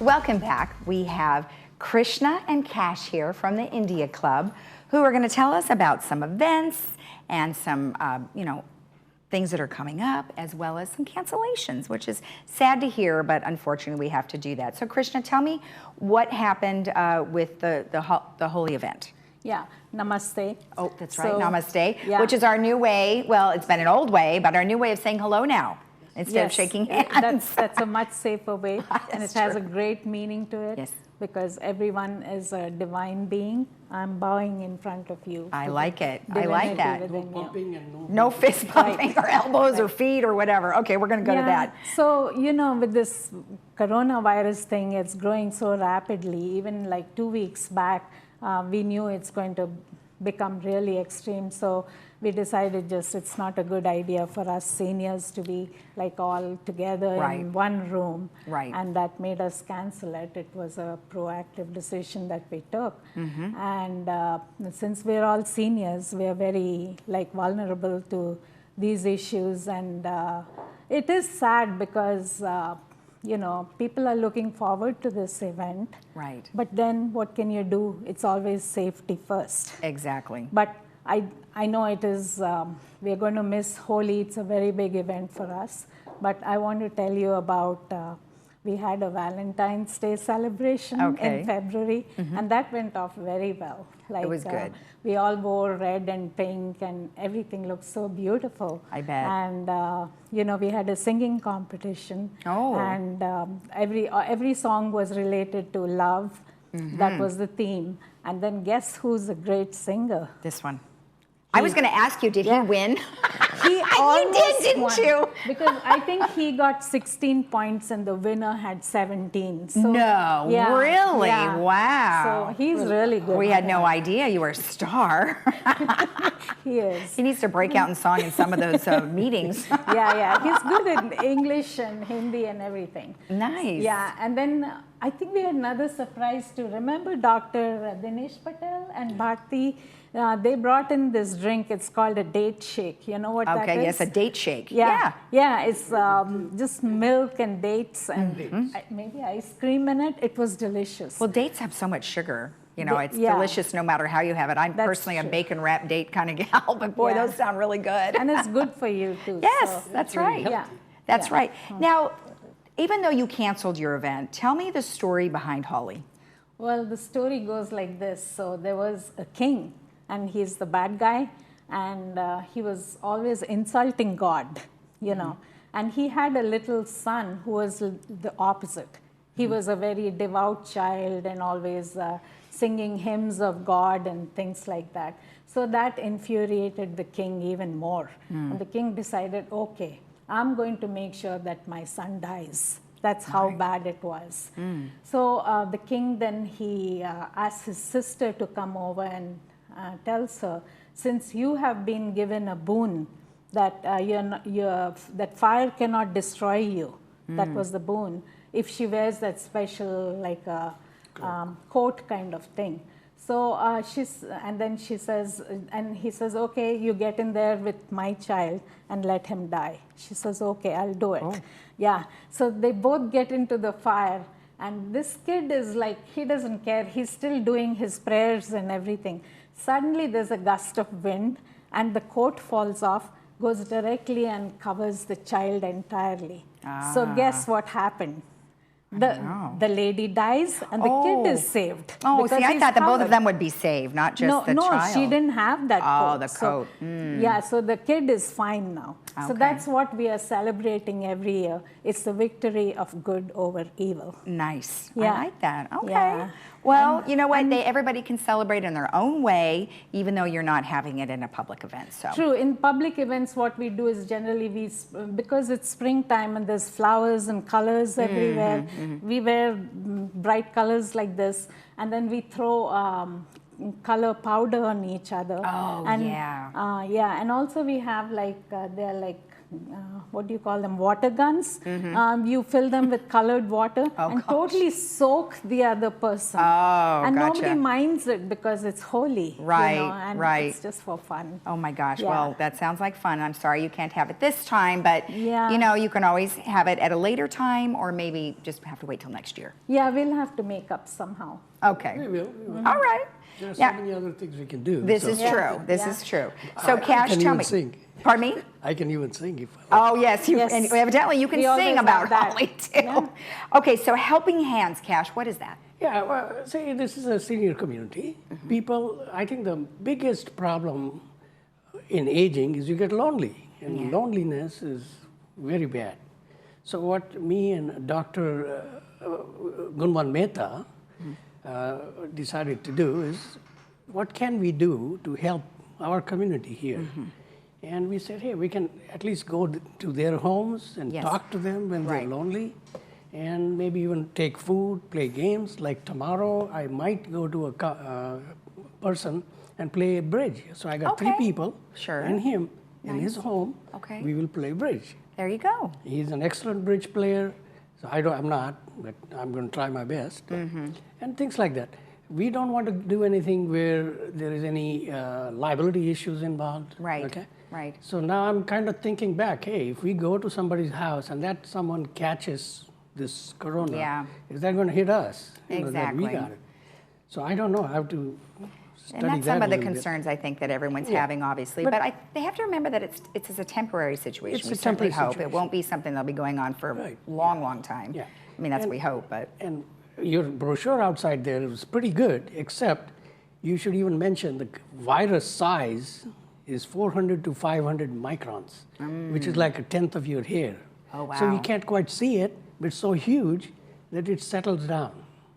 Welcome back. We have Krishna and Cash here from the India Club, who are going to tell us about some events and some, things that are coming up, as well as some cancellations, which is sad to hear, but unfortunately we have to do that. So Krishna, tell me what happened with the holy event. Yeah, namaste. Oh, that's right, namaste, yeah. which is our new way. Well, it's been an old way, but our new way of saying hello now instead of shaking hands. That's a much safer way, and it has a great meaning to it. Yes. Because everyone is a divine being. I'm bowing in front of you. I like it. I like that. No bumping and no fist bumping or elbows or feet or whatever. Okay, we're going to go to that. So, with this coronavirus thing, it's growing so rapidly. Even like 2 weeks back, we knew it's going to become really extreme. So we decided it's not a good idea for us seniors to be like all together in one room. Right. And that made us cancel it. It was a proactive decision that we took. Mm-hmm. And since we're all seniors, we're very vulnerable to these issues. And it is sad because people are looking forward to this event. Right. But then what can you do? It's always safety first. Exactly. But I know it is, we're going to miss Holi. It's a very big event for us. But I want to tell you about, we had a Valentine's Day celebration in February, and that went off very well. It was good. We all wore red and pink, and everything looked so beautiful. I bet. And, we had a singing competition. Oh. And every song was related to love. Mm-hmm. That was the theme. And then guess who's a great singer? This one. I was going to ask you, did he win? He almost you did, didn't won. you? Because I think he got 16 points and the winner had 17. So, no, really? Yeah. Wow. So he's really good. We had no idea you were a star. He is. He needs to break out in song in some of those meetings. Yeah. He's good in English and Hindi and everything. Nice. Yeah, and then I think we had another surprise too. Remember Dr. Dinesh Patel and Bharti? They brought in this drink. It's called a date shake. You know what that is? Okay, yes, a date shake. Yeah, it's just milk and dates and maybe ice cream in it. It was delicious. Well, dates have so much sugar. It's delicious no matter how you have it. I'm personally a bacon wrap date kind of gal, but boy, those sound really good. And it's good for you too. Yes, that's right. Yeah. That's right. Now, even though you canceled your event, tell me the story behind Holi. Well, the story goes like this. So there was a king, and he's the bad guy, and he was always insulting God, And he had a little son who was the opposite. He was a very devout child and always singing hymns of God and things like that. So that infuriated the king even more. And the king decided, okay, I'm going to make sure that my son dies. That's how bad it was. So the king then, he asked his sister to come over and tells her, since you have been given a boon that that fire cannot destroy you, that was the boon, if she wears that special coat kind of thing. So and he says, okay, you get in there with my child and let him die. She says, okay, I'll do it. Oh. Yeah, so they both get into the fire, and this kid is he doesn't care. He's still doing his prayers and everything. Suddenly there's a gust of wind, and the coat falls off, goes directly and covers the child entirely. So guess what happened? The lady dies and the kid is saved. Oh, see, I thought that both of them would be saved, not just the child. No, she didn't have that coat. Oh, the coat. Yeah, so the kid is fine now. Okay. So that's what we are celebrating every year. It's the victory of good over evil. Nice. Yeah. I like that. Okay. Yeah. Well, you know what? Everybody can celebrate in their own way, even though you're not having it in a public event. So true. In public events, what we do is generally because it's springtime and there's flowers and colors everywhere, we wear bright colors like this, and then we throw color powder on each other. Oh, and, yeah. And also we have they're what do you call them, water guns. You fill them with colored water and totally soak the other person. Oh, and gotcha. nobody minds it because it's holy. Right, and right. it's just for fun. Oh my gosh, Yeah. well, that sounds like fun. I'm sorry you can't have it this time, but Yeah. you know, you can always have it at a later time or maybe just have to wait till next year. Yeah, we'll have to make up somehow. Okay. We will. All right. There are so Yeah. many other things we can do. This so. is true. This is true. So, Cash, I can tell even me. sing. Pardon me? I can even sing if I like. Oh, yes. You, Yes. And evidently you can We always sing have about that. Holly, too. Yeah. Okay, so Helping Hands, Cash, what is that? Yeah, well, say this is a senior community. People, I think the biggest problem in aging is you get lonely, and loneliness is very bad. So what me and Dr. Gunman Mehta decided to do is, what can we do to help our community here? And we said, hey, we can at least go to their homes and Yes. talk to them when Right. they're lonely, and maybe even take food, play games. Like tomorrow, I might go to a person and play bridge. So I got three Okay. people Sure. and him in his home. Okay. We will play bridge. There you go. He's an excellent bridge player. So I'm not, but I'm going to try my best. And things like that. We don't want to do anything where there is any liability issues involved. Right. Okay. Right. So now I'm kind of thinking back, hey, if we go to somebody's house and that someone catches this corona, Yeah. is that going to hit us? You know, that we Exactly. got it. So I don't know. I have to study And that's that some a of the little bit. concerns I think that everyone's Yeah. having, obviously. But- But they have to remember that it's a temporary situation. It's we a certainly temporary hope situation. it won't be something that'll be going on for Right. a long, long time. Yeah. I mean, that's what And- we hope, but And your brochure outside there was pretty good, except you should even mention the virus size is 400 to 500 microns, which is like a tenth of your hair. Oh, So you wow. can't quite see it, but it's so huge that it settles down.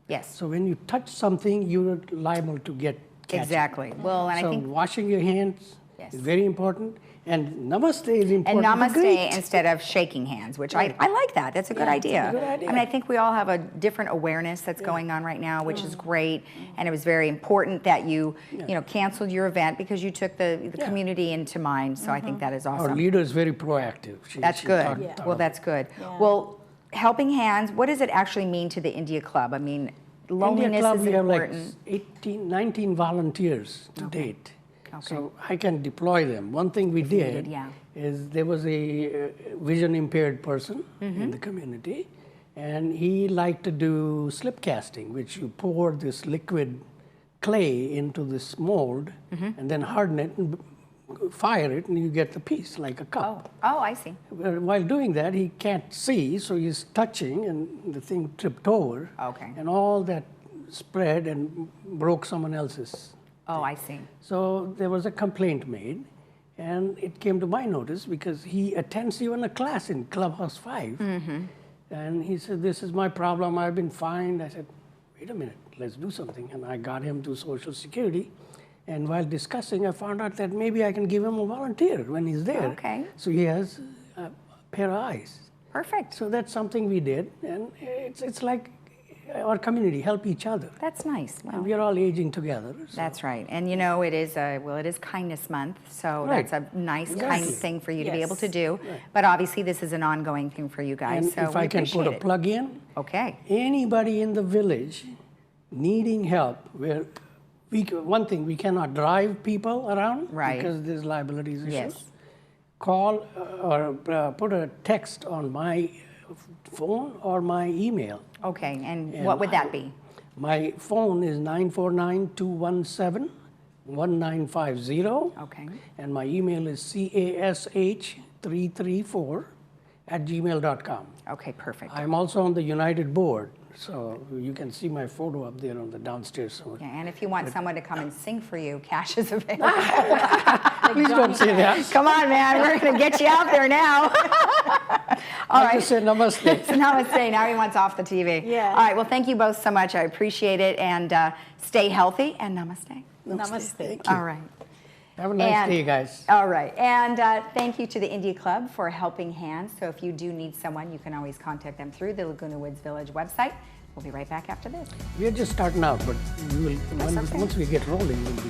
yes, So when you touch something, you're liable to catch it. exactly. Well, and So I think washing your hands Yes. is very important, and namaste is and important. to namaste greet. instead of shaking hands, which Right. I like that. That's a good Yeah, idea. it's a good idea. I mean, I think we all have a different awareness that's going on right now, which is great. And it was very important that you canceled your event because you took the Yeah. community into mind. So I think that is Our awesome. leader is very proactive. That's good. thought Well, of that's good. Yeah. Well, Helping Hands, what does it actually mean to the India Club? I mean, loneliness India Club, is we have like important. 19 volunteers to date. Okay. So I can deploy them. One thing we did needed, yeah. is there was a vision impaired person Mm-hmm. in the community, and he liked to do slip casting, which you pour this liquid clay into this mold Mm-hmm. and then harden it and fire it, and you get the piece like a cup. Oh, I see. Well, while doing that, he can't see, so he's touching, and the thing tripped over. Okay. And all that spread and broke someone else's. Oh, I see. So there was a complaint made, and it came to my notice because he attends even a class in Clubhouse 5. And he said, this is my problem, I've been fined. I said, wait a minute, let's do something. And I got him to Social Security. And while discussing, I found out that maybe I can give him a volunteer when he's there. Okay. So he has a pair of eyes. Perfect. So that's something we did. And it's like our community, help each other. That's nice. Well, And we are all aging together. So. that's right. And you know, it is Kindness Month, so Right. that's a nice, kind Exactly. thing for you to be able to Yes. do. But obviously, this is an ongoing thing for you guys. And so if we I can put appreciate a it. plug in, Okay. anybody in the village needing help, where one thing, we cannot drive people around Right. because there's liabilities issues. Yes. Call or put a text on my phone or my email. Okay. And And what would that be? My phone is 949-217-1950. Okay. And my email is cash334@gmail.com. Okay. Perfect. I'm also on the United Board, so you can see my photo up there on the downstairs somewhere. Yeah, and if you want someone to come and sing for you, Cash is available. Please don't say that. Come on, man. We're going to get you out there now. All I right. just said namaste. So namaste. Now he wants off the TV. Yeah. All right. Well, thank you both so much. I appreciate it. And stay healthy and namaste. Namaste. Thank you. All right. Have a nice And- day, guys. All right. And thank you to the India Club for Helping Hands. So if you do need someone, you can always contact them through the Laguna Woods Village website. We'll be right back after this. We are just starting out, but we will, okay. once we get rolling, we'll be